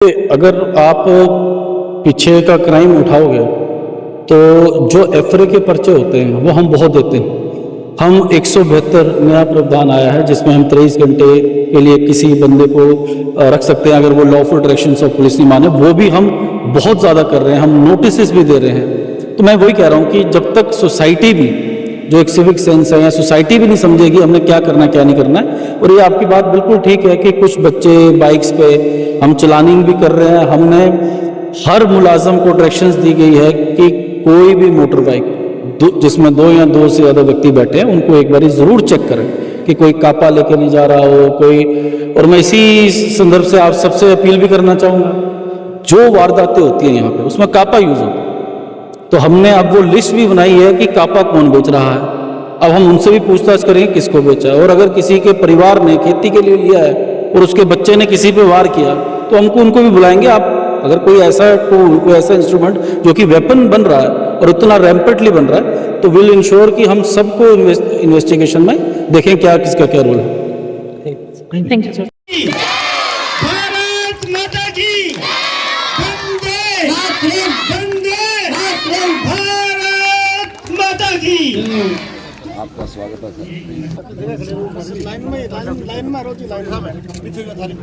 अगर आप पीछे का क्राइम उठाओगे तो जो एफरे के पर्चे होते हैं वो हम बहुत देते हैं। हम 172 नया प्रावधान आया है जिसमें हम 23 घंटे के लिए किसी बंदे को रख सकते हैं अगर वो लॉफुल डायरेक्शंस ऑफ पुलिस नहीं माने। वो भी हम बहुत ज़्यादा कर रहे हैं, हम नोटिस भी दे रहे हैं। तो मैं वही कह रहा हूँ कि जब तक सोसाइटी भी जो एक सिविक सेंस है या सोसाइटी भी नहीं समझेगी हमने क्या करना है क्या नहीं करना है। और ये आपकी बात बिल्कुल ठीक है कि कुछ बच्चे बाइक्स पे हम चलानिंग भी कर रहे हैं। हमने हर मुलाजम को डायरेक्शंस दी गई है कि कोई भी मोटर बाइक जिसमें दो या दो से ज़्यादा व्यक्ति बैठे हैं उनको एक बार ज़रूर चेक करें कि कोई कापा लेके नहीं जा रहा हो कोई। और मैं इसी संदर्भ से आप सबसे अपील भी करना चाहूँगा, जो वारदातें होती हैं यहाँ पे उसमें कापा यूज़ होता है। तो हमने अब वो लिस्ट भी बनाई है कि कापा कौन बेच रहा है। अब हम उनसे भी पूछताछ करेंगे किसको बेचा है। और अगर किसी के परिवार ने खेती के लिए लिया है और उसके बच्चे ने किसी पे वार किया तो हमको उनको भी बुलाएंगे। आप अगर कोई ऐसा टूल कोई ऐसा इंस्ट्रूमेंट जो कि वेपन बन रहा है और उतना रैम्पेटली बन रहा है तो विल इंश्योर कि हम सबको इन्वेस्टिगेशन में देखें क्या किसका क्या रोल है। Thank you sir. भारत माता की वंदे वंदे भारत माता की। आपका स्वागत है लाइन में रोजी लाइन पीछे का थाली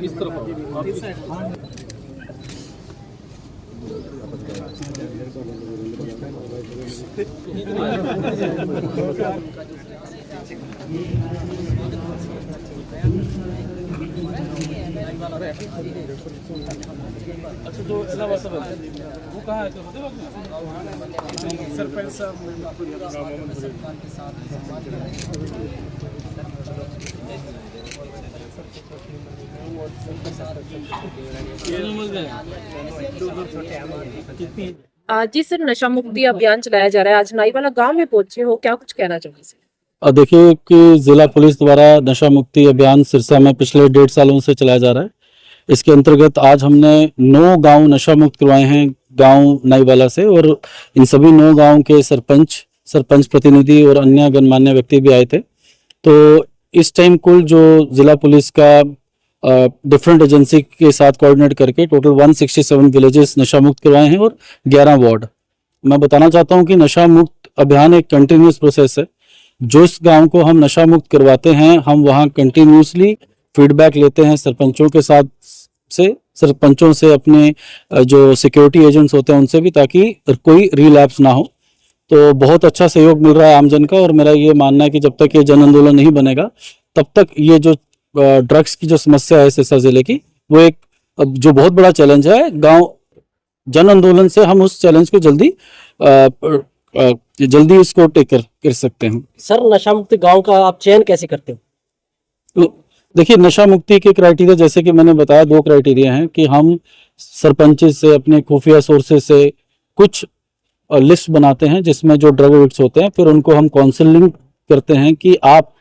इस तरफ अच्छा जो इलाहाबाद से वो कहाँ है सरपंच साहब जी सर, नशा मुक्ति अभियान चलाया जा रहा है, आज नाईवाला गांव में पहुंचे हो, क्या कुछ कहना चाहोगे सर? देखिए कि जिला पुलिस द्वारा नशा मुक्ति अभियान सिरसा में पिछले 1.5 सालों से चलाया जा रहा है। इसके अंतर्गत आज हमने 9 गांव नशा मुक्त करवाए हैं गांव नाईवाला से। और इन सभी 9 गांव के सरपंच प्रतिनिधि और अन्य गणमान्य व्यक्ति भी आए थे। तो इस टाइम कुल जो जिला पुलिस का डिफरेंट एजेंसी के साथ कोऑर्डिनेट करके टोटल 167 विलेजेस नशा मुक्त करवाए हैं और 11 वार्ड। मैं बताना चाहता हूं कि नशा मुक्त अभियान एक कंटिन्यूस प्रोसेस है। जो इस गांव को हम नशा मुक्त करवाते हैं हम वहां कंटिन्यूसली फीडबैक लेते हैं सरपंचों से अपने जो सिक्योरिटी एजेंट्स होते हैं उनसे भी, ताकि कोई रिलैप्स ना हो। तो बहुत अच्छा सहयोग मिल रहा है आमजन का। और मेरा ये मानना है कि जब तक ये जन आंदोलन नहीं बनेगा तब तक ये जो ड्रग्स की जो समस्या है सिरसा जिले की वो एक जो बहुत बड़ा चैलेंज है, गांव जन आंदोलन से हम उस चैलेंज को जल्दी इसको टेक कर सकते हैं। सर, नशा मुक्ति गांव का आप चयन कैसे करते हो? तो देखिए, नशा मुक्ति के क्राइटेरिया जैसे कि मैंने बताया 2 क्राइटेरिया हैं कि हम सरपंच से अपने खुफिया सोर्सेज से कुछ लिस्ट बनाते हैं जिसमें जो ड्रग एडिक्ट्स होते हैं, फिर उनको हम काउंसलिंग करते हैं कि आप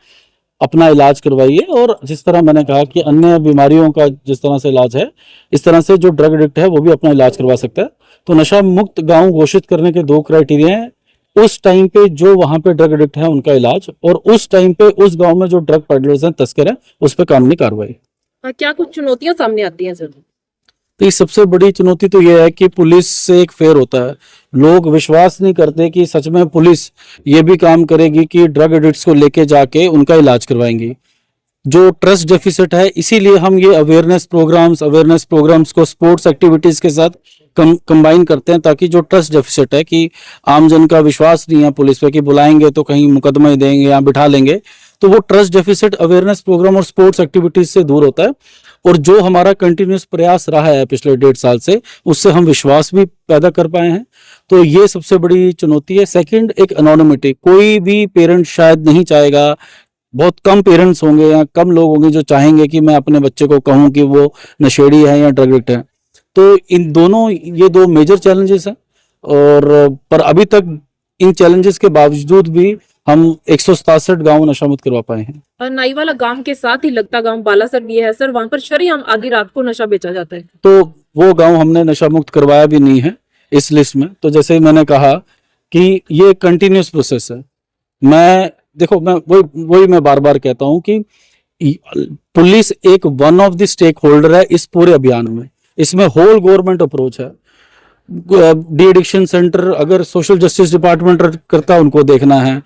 अपना इलाज करवाइए। और जिस तरह मैंने कहा कि अन्य बीमारियों का जिस तरह से इलाज है इस तरह से जो ड्रग एडिक्ट है वो भी अपना इलाज करवा सकता है। तो नशा मुक्त गांव घोषित करने के 2 क्राइटेरिया हैं, उस टाइम पे जो वहां पे ड्रग एडिक्ट है उनका इलाज, और उस टाइम पे उस गांव में जो ड्रग पेडलर्स हैं तस्कर हैं उस पर कानूनी कार्रवाई। क्या कुछ चुनौतियां सामने आती हैं सर? तो ये सबसे बड़ी चुनौती तो ये है कि पुलिस से एक फेयर होता है। लोग विश्वास नहीं करते कि सच में पुलिस ये भी काम करेगी कि ड्रग एडिक्ट्स को लेके जाके उनका इलाज करवाएंगी। जो ट्रस्ट डेफिसिट है, इसीलिए हम ये अवेयरनेस प्रोग्राम्स को स्पोर्ट्स एक्टिविटीज के साथ कंबाइन करते हैं, ताकि जो ट्रस्ट डेफिसिट है कि आमजन का विश्वास नहीं है पुलिस पे कि बुलाएंगे तो कहीं मुकदमा देंगे या बिठा लेंगे, तो वो ट्रस्ट डेफिसिट अवेयरनेस प्रोग्राम और स्पोर्ट्स एक्टिविटीज से दूर होता है। और जो हमारा कंटिन्यूस प्रयास रहा है पिछले 1.5 साल से, उससे हम विश्वास भी पैदा कर पाए हैं। तो ये सबसे बड़ी चुनौती है। सेकंड, एक एनोनिमिटी। कोई भी पेरेंट शायद नहीं चाहेगा, बहुत कम पेरेंट्स होंगे या कम लोग होंगे जो चाहेंगे कि मैं अपने बच्चे को कहूं कि वो नशेड़ी है या ड्रग एडिक्ट है। तो इन दोनों ये 2 मेजर चैलेंजेस हैं। और पर अभी तक इन चैलेंजेस के बावजूद भी हम 167 गांव नशा मुक्त करवा पाए हैं। नाईवाला गांव के साथ ही लगता गांव बालासर भी है सर, वहां पर शरेआम आधी रात को नशा बेचा जाता है। तो वो गांव हमने नशा मुक्त करवाया भी नहीं है, इस लिस्ट में। तो जैसे ही मैंने कहा कि ये कंटिन्यूस प्रोसेस है। मैं वही मैं बार बार कहता हूं कि पुलिस एक one of the stake है इस पूरे अभियान में। इसमें होल गवर्नमेंट अप्रोच है। डी एडिक्शन सेंटर अगर सोशल जस्टिस डिपार्टमेंट करता है, उनको देखना है।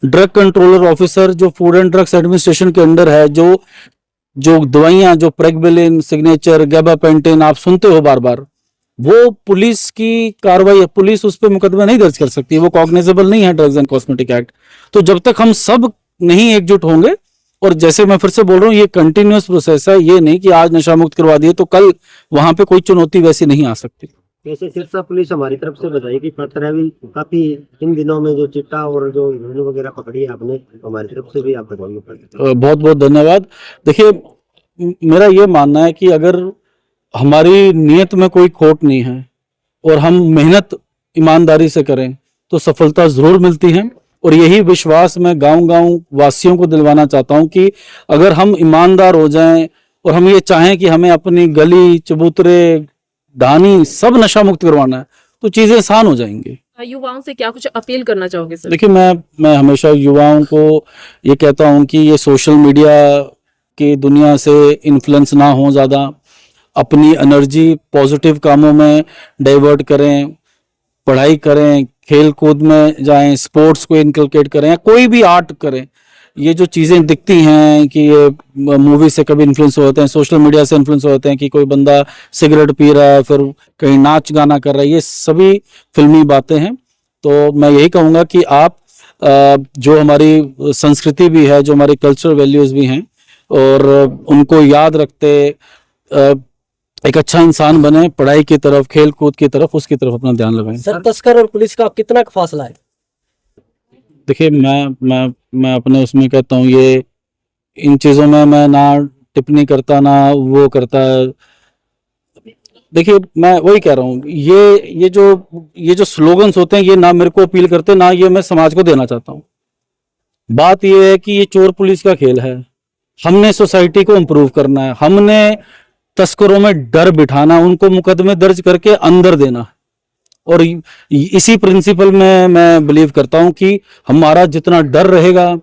ड्रग कंट्रोलर ऑफिसर जो फूड एंड ड्रग्स एडमिनिस्ट्रेशन के अंडर है, जो दवाइयां, जो प्रेगबिलिन, सिग्नेचर, गैबापेंटिन आप सुनते हो बार बार, वो पुलिस की कार्रवाई, पुलिस उस पर मुकदमा नहीं दर्ज कर सकती, वो कॉग्निजेबल नहीं है ड्रग्स एंड कॉस्मेटिक एक्ट। तो जब तक हम सब नहीं एकजुट होंगे, और जैसे मैं फिर से बोल रहा हूँ, ये कंटिन्यूअस प्रोसेस है, ये नहीं कि आज नशा मुक्त करवा दिए तो कल वहां पे कोई चुनौती वैसी नहीं आ सकती। जैसे सिरसा पुलिस हमारी तरफ से बधाई की पात्र है, भी काफी इन दिनों में जो चिट्टा और जो हिरोइन वगैरह पकड़ी है आपने, हमारी तरफ से भी आप बधाई पात्र। बहुत बहुत धन्यवाद। देखिए, मेरा ये मानना है कि अगर हमारी नियत में कोई खोट नहीं है और हम मेहनत ईमानदारी से करें तो सफलता जरूर मिलती है। और यही विश्वास मैं गांव-गांव वासियों को दिलवाना चाहता हूं कि अगर हम ईमानदार हो जाएं और हम ये चाहें कि हमें अपनी गली, चबूतरे, ढानी सब नशा मुक्त करवाना है, तो चीजें आसान हो जाएंगी। युवाओं से क्या कुछ अपील करना चाहोगे सर? देखिए, मैं हमेशा युवाओं को ये कहता हूं कि ये सोशल मीडिया की दुनिया से इन्फ्लुएंस ना हो ज़्यादा, अपनी एनर्जी पॉजिटिव कामों में डाइवर्ट करें, पढ़ाई करें, खेल कूद में जाएं, स्पोर्ट्स को इनकलकेट करें, या कोई भी आर्ट करें। ये जो चीज़ें दिखती हैं कि ये मूवी से कभी इन्फ्लुएंस होते हैं, सोशल मीडिया से इन्फ्लुएंस होते हैं कि कोई बंदा सिगरेट पी रहा है, फिर कहीं नाच गाना कर रहा है, ये सभी फिल्मी बातें हैं। तो मैं यही कहूँगा कि आप जो हमारी संस्कृति भी है, जो हमारी कल्चरल वैल्यूज़ भी हैं, और उनको याद रखते एक अच्छा इंसान बने, पढ़ाई की तरफ, खेल कूद की तरफ, उसकी तरफ अपना ध्यान लगाएं। सर, तस्कर और पुलिस का कितना फासला है? देखिए, मैं अपने उसमें कहता हूँ, ये इन चीज़ों में मैं ना टिप्पणी करता, ना वो करता। देखिए, मैं वही कह रहा हूँ, ये जो स्लोगन्स होते हैं, ये ना मेरे को अपील करते, ना ये मैं समाज को देना चाहता हूँ। बात ये है कि ये चोर पुलिस का खेल है। हमने सोसाइटी को इम्प्रूव करना है, हमने तस्करों में डर बिठाना, उनको मुकदमे दर्ज करके अंदर देना। और इसी प्रिंसिपल में मैं बिलीव करता हूं कि हमारा जितना डर रहेगा,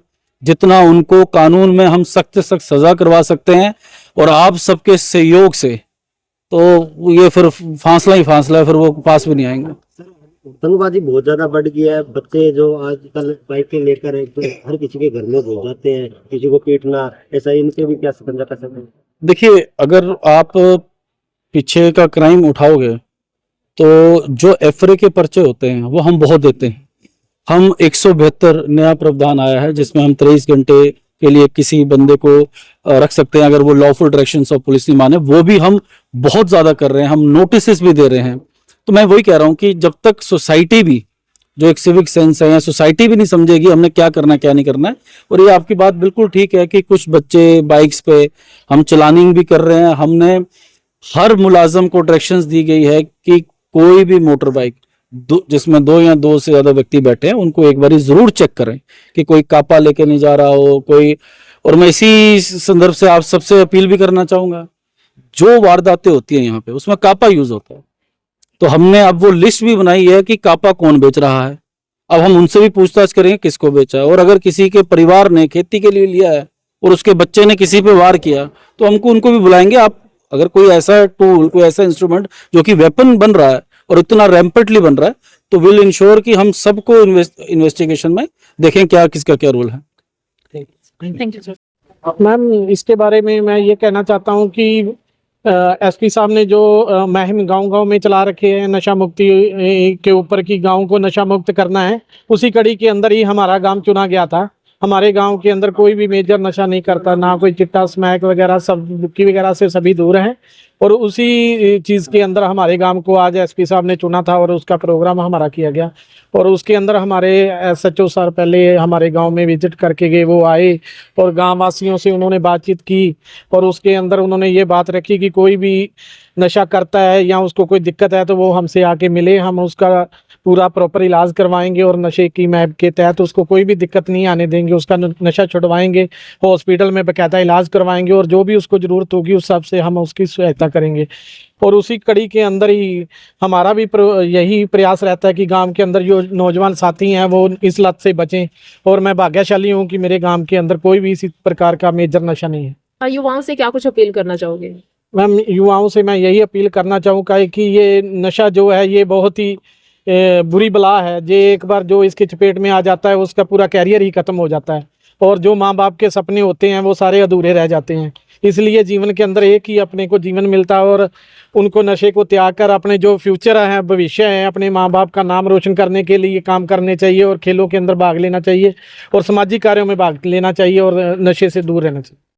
जितना उनको कानून में हम सख्त से सख्त सजा करवा सकते हैं, और आप सबके सहयोग से, तो ये फिर फासला ही फासला है, फिर वो पास भी नहीं आएंगे। आतंकवादी बहुत ज्यादा बढ़ गया है। बच्चे जो आजकल बाइकें लेकर हर किसी के घर में घुस जाते हैं, किसी को पीटना, ऐसा, इनसे भी क्या शिकंजा कर सकते हैं? देखिए, अगर आप पीछे का क्राइम उठाओगे तो जो एफरे के पर्चे होते हैं वो हम बहुत देते हैं। हम 172 नया प्रावधान आया है जिसमें हम 23 घंटे के लिए किसी बंदे को रख सकते हैं अगर वो लॉफुल डायरेक्शंस ऑफ पुलिस नहीं माने, वो भी हम बहुत ज्यादा कर रहे हैं, हम नोटिस भी दे रहे हैं। तो मैं वही कह रहा हूं कि जब तक सोसाइटी भी, जो एक सिविक सेंस है, या सोसाइटी भी नहीं समझेगी हमने क्या करना है क्या नहीं करना है। और ये आपकी बात बिल्कुल ठीक है कि कुछ बच्चे बाइक्स पे, हम चलानिंग भी कर रहे हैं। हमने हर मुलाजम को डायरेक्शंस दी गई है कि कोई भी मोटर बाइक जिसमें 2 या 2 से ज्यादा व्यक्ति बैठे हैं, उनको एक बार जरूर चेक करें कि कोई कापा लेके नहीं जा रहा हो कोई। और मैं इसी संदर्भ से आप सबसे अपील भी करना चाहूंगा, जो वारदातें होती है यहाँ पे उसमें कापा यूज होता है, तो हमने अब वो लिस्ट भी बनाई है कि कापा कौन बेच रहा है। अब हम उनसे भी पूछताछ करेंगे किसको बेचा है, और अगर किसी के परिवार ने खेती के लिए लिया है और उसके बच्चे ने किसी पे वार किया तो हमको उनको भी बुलाएंगे। आप अगर कोई ऐसा टूल, कोई ऐसा इंस्ट्रूमेंट जो कि वेपन बन रहा है और इतना रैम्पेंटली बन रहा है, तो विल इंश्योर कि हम सबको इन्वेस्टिगेशन में देखें क्या किसका क्या रोल है। Thank you sir. मैम, इसके बारे में मैं ये कहना चाहता हूँ कि एसपी साहब ने जो मुहिम गांव-गांव में चला रखे हैं, नशा मुक्ति के ऊपर की गांव को नशा मुक्त करना है, उसी कड़ी के अंदर ही हमारा गांव चुना गया था। हमारे गांव के अंदर कोई भी मेजर नशा नहीं करता, ना कोई चिट्टा, स्मैक वगैरह, सब बुक्की वगैरह से सभी दूर हैं। और उसी चीज़ के अंदर हमारे गांव को आज एसपी साहब ने चुना था और उसका प्रोग्राम हमारा किया गया। और उसके अंदर हमारे SHO सर पहले हमारे गांव में विजिट करके गए, वो आए और गांव वासियों से उन्होंने बातचीत की। और उसके अंदर उन्होंने ये बात रखी कि कोई भी नशा करता है या उसको कोई दिक्कत है तो वो हमसे आके मिले, हम उसका पूरा प्रॉपर इलाज करवाएंगे और नशे की मैप के तहत उसको कोई भी दिक्कत नहीं आने देंगे, उसका नशा छुड़वाएंगे, हॉस्पिटल में बाकायदा इलाज करवाएंगे और जो भी उसको ज़रूरत होगी उस हिसाब से हम उसकी सहायता करेंगे। और उसी कड़ी के अंदर ही हमारा भी यही प्रयास रहता है कि गांव के अंदर जो नौजवान साथी हैं वो इस लत से बचें, और मैं भाग्यशाली हूँ कि मेरे गांव के अंदर कोई भी इसी प्रकार का मेजर नशा नहीं है। युवाओं से क्या कुछ अपील करना चाहोगे? मैम, युवाओं से मैं यही अपील करना चाहूँगा कि ये नशा जो है ये बहुत ही बुरी बला है। ये एक बार जो इसके चपेट में आ जाता है उसका पूरा कैरियर ही खत्म हो जाता है, और जो माँ बाप के सपने होते हैं वो सारे अधूरे रह जाते हैं। इसलिए जीवन के अंदर एक ही अपने को जीवन मिलता है, और उनको नशे को त्याग कर अपने जो फ्यूचर है, भविष्य है, अपने माँ बाप का नाम रोशन करने के लिए काम करने चाहिए, और खेलों के अंदर भाग लेना चाहिए, और सामाजिक कार्यों में भाग लेना चाहिए, और नशे से दूर रहना चाहिए।